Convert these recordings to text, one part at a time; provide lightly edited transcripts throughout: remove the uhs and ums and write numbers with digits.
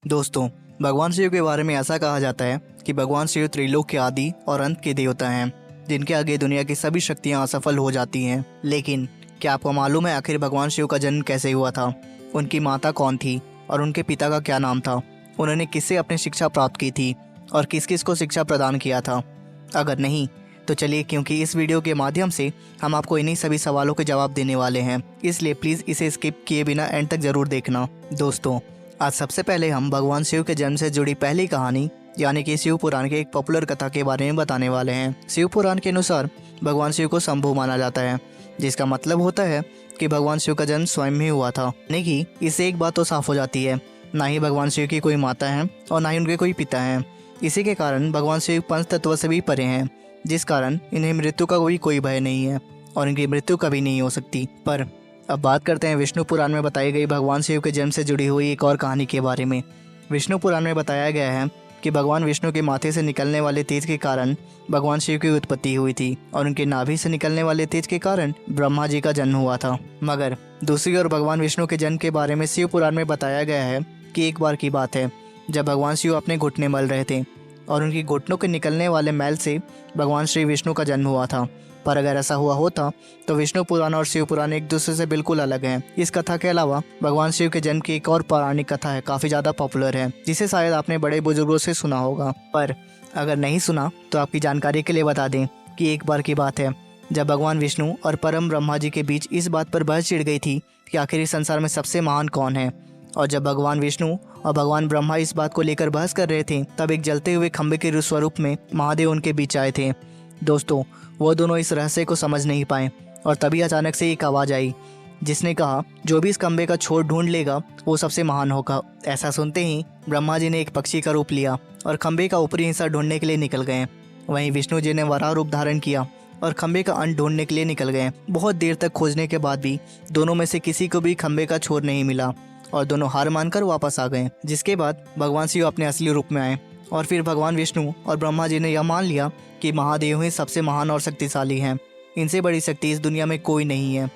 दोस्तों, भगवान शिव के बारे में ऐसा कहा जाता है कि भगवान शिव त्रिलोक के आदि और अंत के देवता हैं, जिनके आगे दुनिया की सभी शक्तियां असफल हो जाती हैं। लेकिन क्या आपको मालूम है आखिर भगवान शिव का जन्म कैसे हुआ था? उनकी माता कौन थी और उनके पिता का क्या नाम था? उन्होंने किससे अपनी शिक्षा प्राप्त की थी और किस किस को शिक्षा प्रदान किया था? अगर नहीं तो चलिए, क्योंकि इस वीडियो के माध्यम से हम आपको इन्हीं सभी सवालों के जवाब देने वाले हैं, इसलिए प्लीज़ इसे स्किप किए बिना एंड तक ज़रूर देखना। दोस्तों, आज सबसे पहले हम भगवान शिव के जन्म से जुड़ी पहली कहानी यानी कि शिव पुराण के एक पॉपुलर कथा के बारे में बताने वाले हैं। शिव पुराण के अनुसार भगवान शिव को शंभु माना जाता है, जिसका मतलब होता है कि भगवान शिव का जन्म स्वयं ही हुआ था। यानी कि इससे एक बात तो साफ हो जाती है, ना ही भगवान शिव की कोई माता है और ना ही उनके कोई पिता हैं। इसी के कारण भगवान शिव पंच तत्व से भी परे हैं, जिस कारण इन्हें मृत्यु का कोई भय नहीं है और इनकी मृत्यु कभी नहीं हो सकती। पर अब बात करते हैं विष्णु पुराण में बताई गई भगवान शिव के जन्म से जुड़ी हुई एक और कहानी के बारे में। विष्णु पुराण में बताया गया है कि भगवान विष्णु के माथे से निकलने वाले तेज के कारण भगवान शिव की उत्पत्ति हुई थी और उनके नाभि से निकलने वाले तेज के कारण ब्रह्मा जी का जन्म हुआ था। मगर दूसरी ओर भगवान विष्णु के जन्म के बारे में शिव पुराण में बताया गया है कि एक बार की बात है, जब भगवान शिव अपने घुटने मल रहे थे और उनकी घुटनों के निकलने वाले मैल से भगवान श्री विष्णु का जन्म हुआ था। पर अगर ऐसा हुआ होता तो विष्णु पुराण और शिव पुराण एक दूसरे से बिल्कुल अलग हैं। इस कथा के अलावा भगवान शिव के जन्म की एक और पौराणिक कथा है, काफ़ी ज़्यादा पॉपुलर है, जिसे शायद आपने बड़े बुजुर्गों से सुना होगा। पर अगर नहीं सुना तो आपकी जानकारी के लिए बता दें कि एक बार की बात है, जब भगवान विष्णु और परम ब्रह्मा जी के बीच इस बात पर बहस छिड़ गई थी कि आखिर इस संसार में सबसे महान कौन है। और जब भगवान विष्णु और भगवान ब्रह्मा इस बात को लेकर बहस कर रहे थे, तब एक जलते हुए खंबे के स्वरूप में महादेव उनके बीच आए थे। दोस्तों, वो दोनों इस रहस्य को समझ नहीं पाए और तभी अचानक से एक आवाज़ आई, जिसने कहा जो भी इस खंबे का छोर ढूंढ लेगा वो सबसे महान होगा। ऐसा सुनते ही ब्रह्मा जी ने एक पक्षी का रूप लिया और खंबे का ऊपरी हिस्सा ढूंढने के लिए निकल गए। वहीं विष्णु जी ने वराह रूप धारण किया और खंबे का अंत ढूंढने के लिए निकल गए। बहुत देर तक खोजने के बाद भी दोनों में से किसी को भी खंबे का छोर नहीं मिला और दोनों हार मानकर वापस आ गए। जिसके बाद भगवान शिव अपने असली रूप में आए और फिर भगवान विष्णु और ब्रह्मा जी ने यह मान लिया कि महादेव ही सबसे महान और शक्तिशाली हैं। इनसे बड़ी शक्ति इस दुनिया में कोई नहीं है।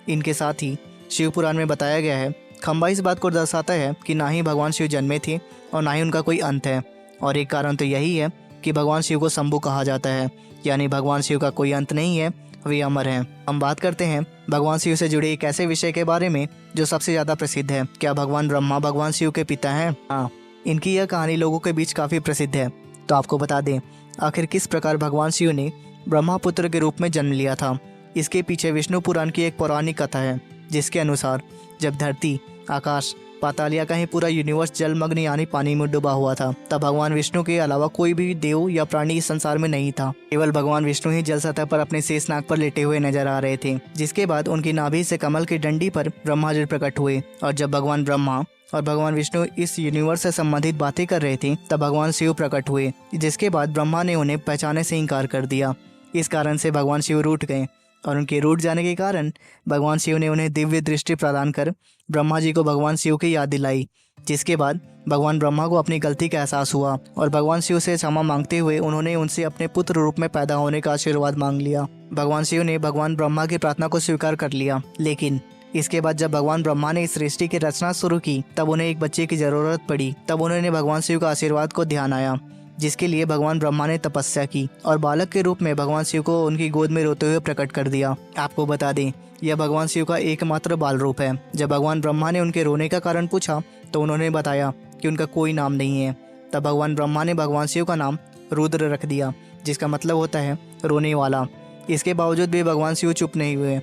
इनके साथ ही शिव पुराण में बताया गया है, खंबा इस बात को दर्शाता है कि ना ही भगवान शिव जन्मे थे और ना ही उनका कोई अंत है। और एक कारण तो यही है कि भगवान शिव को शंभु कहा जाता है, यानी भगवान शिव का कोई अंत नहीं है, वे अमर हैं। हम बात करते हैं भगवान शिव से जुड़े एक ऐसे विषय के बारे में जो सबसे ज़्यादा प्रसिद्ध है। क्या भगवान ब्रह्मा भगवान शिव के पिता हैं? हाँ, इनकी यह कहानी लोगों के बीच काफ़ी प्रसिद्ध है। तो आपको बता दें आखिर किस प्रकार भगवान शिव ने ब्रह्मापुत्र के रूप में जन्म लिया था। इसके पीछे विष्णु पुराण की एक पौराणिक कथा है, जिसके अनुसार जब धरती, आकाश, पाताल या कहीं पूरा यूनिवर्स जलमग्न यानी पानी में डूबा हुआ था, तब भगवान विष्णु के अलावा कोई भी देव या प्राणी इस संसार में नहीं था। केवल भगवान विष्णु ही जल सतह पर अपने शेषनाग पर लेटे हुए नजर आ रहे थे। जिसके बाद उनकी नाभि से कमल की डंडी पर ब्रह्मा जी प्रकट हुए और जब भगवान ब्रह्मा और भगवान विष्णु इस यूनिवर्स से संबंधित बातें कर रहे थे, तब भगवान शिव प्रकट हुए। जिसके बाद ब्रह्मा ने उन्हें पहचाने से इनकार कर दिया। इस कारण से भगवान शिव रूठ गए और उनके रूठ जाने के कारण भगवान शिव ने उन्हें दिव्य दृष्टि प्रदान कर ब्रह्मा जी को भगवान शिव की याद दिलाई। जिसके बाद भगवान ब्रह्मा को अपनी गलती का एहसास हुआ और भगवान शिव से क्षमा मांगते हुए उन्होंने उनसे अपने पुत्र रूप में पैदा होने का आशीर्वाद मांग लिया। भगवान शिव ने भगवान ब्रह्मा की प्रार्थना को स्वीकार कर लिया। लेकिन इसके बाद जब भगवान ब्रह्मा ने इस सृष्टि की रचना शुरू की, तब उन्हें एक बच्चे की जरूरत पड़ी। तब उन्होंने भगवान शिव का आशीर्वाद को ध्यान आया, जिसके लिए भगवान ब्रह्मा ने तपस्या की और बालक के रूप में भगवान शिव को उनकी गोद में रोते हुए प्रकट कर दिया। आपको बता दें यह भगवान शिव का एकमात्र बाल रूप है। जब भगवान ब्रह्मा ने उनके रोने का कारण पूछा तो उन्होंने बताया कि उनका कोई नाम नहीं है। तब भगवान ब्रह्मा ने भगवान शिव का नाम रुद्र रख दिया, जिसका मतलब होता है रोने वाला। इसके बावजूद भी भगवान शिव चुप नहीं हुए,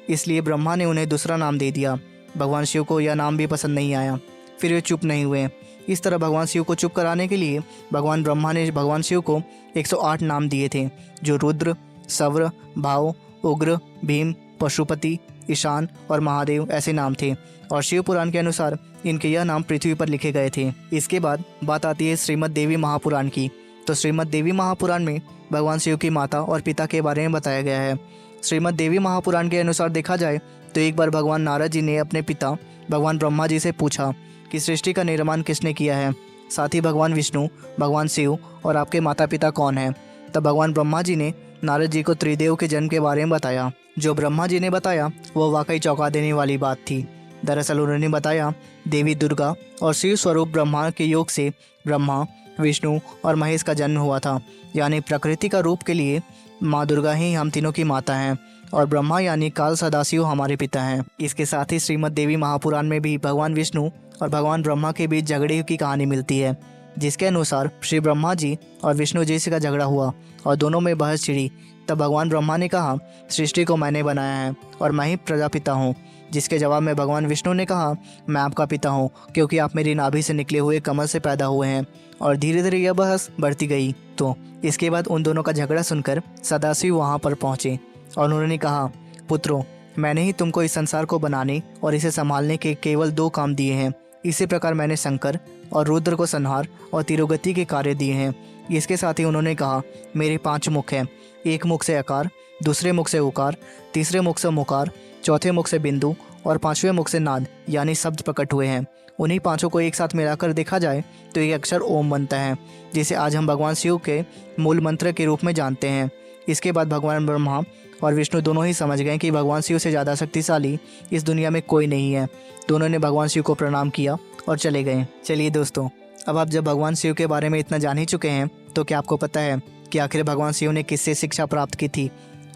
इसलिए ब्रह्मा ने उन्हें दूसरा नाम दे दिया। भगवान शिव को यह नाम भी पसंद नहीं आया, फिर वे चुप नहीं हुए। इस तरह भगवान शिव को चुप कराने के लिए भगवान ब्रह्मा ने भगवान शिव को 108 नाम दिए थे, जो रुद्र, सव्र, भाव, उग्र, भीम, पशुपति, ईशान और महादेव ऐसे नाम थे। और शिव पुराण के अनुसार इनके यह नाम पृथ्वी पर लिखे गए थे। इसके बाद बात आती है श्रीमद् देवी महापुराण की। तो श्रीमद् देवी महापुराण में भगवान शिव की माता और पिता के बारे में बताया गया है। श्रीमद् देवी महापुराण के अनुसार देखा जाए तो एक बार भगवान नारद जी ने अपने पिता भगवान ब्रह्मा जी से पूछा कि सृष्टि का निर्माण किसने किया है, साथ ही भगवान विष्णु, भगवान शिव और आपके माता पिता कौन हैं। तब भगवान ब्रह्मा जी ने नारद जी को त्रिदेव के जन्म के बारे में बताया। जो ब्रह्मा जी ने बताया वो वाकई चौंका देने वाली बात थी। दरअसल उन्होंने बताया देवी दुर्गा और शिव स्वरूप ब्रह्मा के योग से ब्रह्मा, विष्णु और महेश का जन्म हुआ था। यानी प्रकृति का रूप के लिए माँ दुर्गा ही हम तीनों की माता हैं और ब्रह्मा यानी काल सदाशिव हमारे पिता हैं। इसके साथ ही श्रीमद् देवी महापुराण में भी भगवान विष्णु और भगवान ब्रह्मा के बीच झगड़े की कहानी मिलती है, जिसके अनुसार श्री ब्रह्मा जी और विष्णु जी से का झगड़ा हुआ और दोनों में बहस छिड़ी। तब भगवान ब्रह्मा ने कहा सृष्टि को मैंने बनाया है और मैं ही प्रजापिता हूँ, जिसके जवाब में भगवान विष्णु ने कहा मैं आपका पिता हूँ क्योंकि आप मेरी नाभि से निकले हुए कमल से पैदा हुए हैं। और धीरे धीरे यह बहस बढ़ती गई। तो इसके बाद उन दोनों का झगड़ा सुनकर सदाशिव वहाँ पर पहुँचे और उन्होंने कहा पुत्रों, मैंने ही तुमको इस संसार को बनाने और इसे संभालने के केवल 2 काम दिए हैं। इसी प्रकार मैंने शंकर और रुद्र को संहार और तिरोगति के कार्य दिए हैं। इसके साथ ही उन्होंने कहा मेरे 5 मुख हैं, एक मुख से अकार, दूसरे मुख से उकार, तीसरे मुख से मुकार, चौथे मुख से बिंदु और 5वें मुख से नाद यानी शब्द प्रकट हुए हैं। उन्हीं 5 को एक साथ मिलाकर देखा जाए तो एक अक्षर ओम बनता है, जिसे आज हम भगवान शिव के मूल मंत्र के रूप में जानते हैं। इसके बाद भगवान ब्रह्मा और विष्णु दोनों ही समझ गए कि भगवान शिव से ज़्यादा शक्तिशाली इस दुनिया में कोई नहीं है। दोनों ने भगवान शिव को प्रणाम किया और चले गए। चलिए दोस्तों, अब आप जब भगवान शिव के बारे में इतना जान ही चुके हैं तो क्या आपको पता है कि आखिर भगवान शिव ने किससे शिक्षा प्राप्त की थी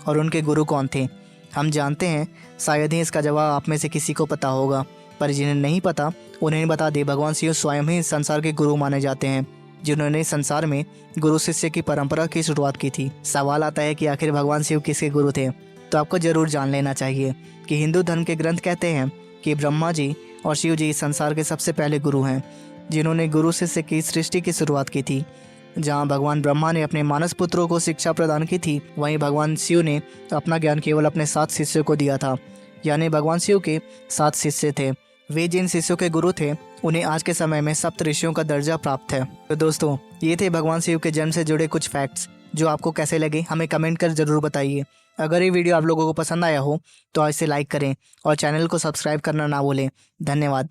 और उनके गुरु कौन थे? हम जानते हैं, शायद ही इसका जवाब आप में से किसी को पता होगा, पर जिन्हें नहीं पता उन्हें बता दें भगवान शिव स्वयं ही संसार के गुरु माने जाते हैं, जिन्होंने संसार में गुरु शिष्य की परंपरा की शुरुआत की थी। सवाल आता है कि आखिर भगवान शिव किसके गुरु थे? तो आपको जरूर जान लेना चाहिए कि हिंदू धर्म के ग्रंथ कहते हैं कि ब्रह्मा जी और शिव जी संसार के सबसे पहले गुरु हैं, जिन्होंने गुरु शिष्य की सृष्टि की शुरुआत की थी। जहाँ भगवान ब्रह्मा ने अपने मानस पुत्रों को शिक्षा प्रदान की थी, वहीं भगवान शिव ने अपना ज्ञान केवल अपने 7 शिष्यों को दिया था। यानी भगवान शिव के 7 शिष्य थे। वे जिन शिष्यों के गुरु थे उन्हें आज के समय में सप्त ऋषियों का दर्जा प्राप्त है। तो दोस्तों, ये थे भगवान शिव के जन्म से जुड़े कुछ फैक्ट्स, जो आपको कैसे लगे हमें कमेंट कर जरूर बताइए। अगर ये वीडियो आप लोगों को पसंद आया हो तो इसे लाइक करें और चैनल को सब्सक्राइब करना ना भूलें। धन्यवाद।